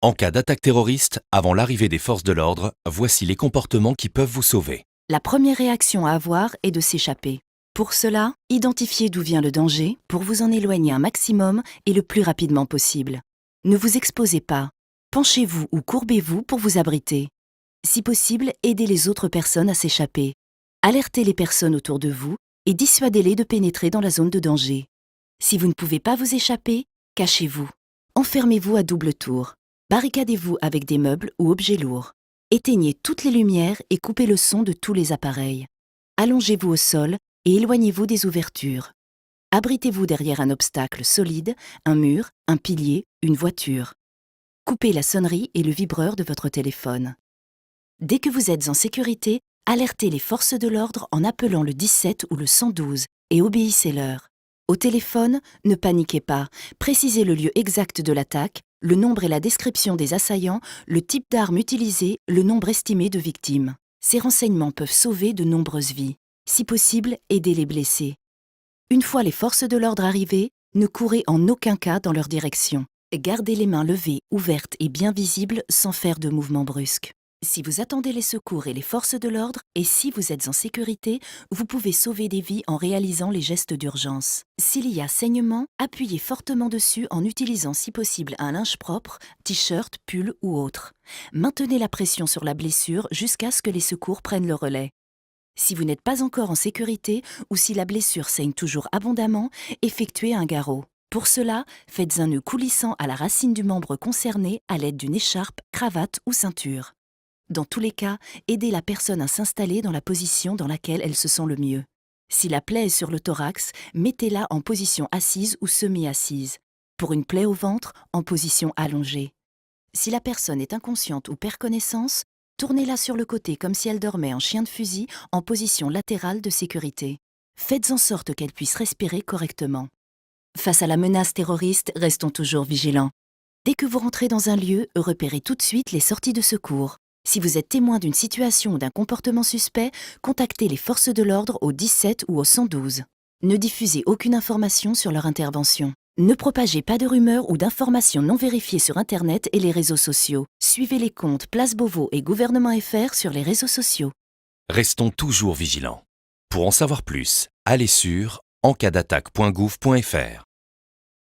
En cas d'attaque terroriste, avant l'arrivée des forces de l'ordre, voici les comportements qui peuvent vous sauver. La première réaction à avoir est de s'échapper. Pour cela, identifiez d'où vient le danger pour vous en éloigner un maximum et le plus rapidement possible. Ne vous exposez pas. Penchez-vous ou courbez-vous pour vous abriter. Si possible, aidez les autres personnes à s'échapper. Alertez les personnes autour de vous et dissuadez-les de pénétrer dans la zone de danger. Si vous ne pouvez pas vous échapper, cachez-vous. Enfermez-vous à double tour. Barricadez-vous avec des meubles ou objets lourds. Éteignez toutes les lumières et coupez le son de tous les appareils. Allongez-vous au sol et éloignez-vous des ouvertures. Abritez-vous derrière un obstacle solide, un mur, un pilier, une voiture. Coupez la sonnerie et le vibreur de votre téléphone. Dès que vous êtes en sécurité, alertez les forces de l'ordre en appelant le 17 ou le 112 et obéissez-leur. Au téléphone, ne paniquez pas, précisez le lieu exact de l'attaque, le nombre et la description des assaillants, le type d'arme utilisée, le nombre estimé de victimes. Ces renseignements peuvent sauver de nombreuses vies. Si possible, aidez les blessés. Une fois les forces de l'ordre arrivées, ne courez en aucun cas dans leur direction. Gardez les mains levées, ouvertes et bien visibles sans faire de mouvements brusques. Si vous attendez les secours et les forces de l'ordre, et si vous êtes en sécurité, vous pouvez sauver des vies en réalisant les gestes d'urgence. S'il y a saignement, appuyez fortement dessus en utilisant si possible un linge propre, t-shirt, pull ou autre. Maintenez la pression sur la blessure jusqu'à ce que les secours prennent le relais. Si vous n'êtes pas encore en sécurité ou si la blessure saigne toujours abondamment, effectuez un garrot. Pour cela, faites un nœud coulissant à la racine du membre concerné à l'aide d'une écharpe, cravate ou ceinture. Dans tous les cas, aidez la personne à s'installer dans la position dans laquelle elle se sent le mieux. Si la plaie est sur le thorax, mettez-la en position assise ou semi-assise. Pour une plaie au ventre, en position allongée. Si la personne est inconsciente ou perd connaissance, tournez-la sur le côté comme si elle dormait en chien de fusil en position latérale de sécurité. Faites en sorte qu'elle puisse respirer correctement. Face à la menace terroriste, restons toujours vigilants. Dès que vous rentrez dans un lieu, repérez tout de suite les sorties de secours. Si vous êtes témoin d'une situation ou d'un comportement suspect, contactez les forces de l'ordre au 17 ou au 112. Ne diffusez aucune information sur leur intervention. Ne propagez pas de rumeurs ou d'informations non vérifiées sur Internet et les réseaux sociaux. Suivez les comptes Place Beauvau et Gouvernement FR sur les réseaux sociaux. Restons toujours vigilants. Pour en savoir plus, allez sur encadattaque.gouv.fr.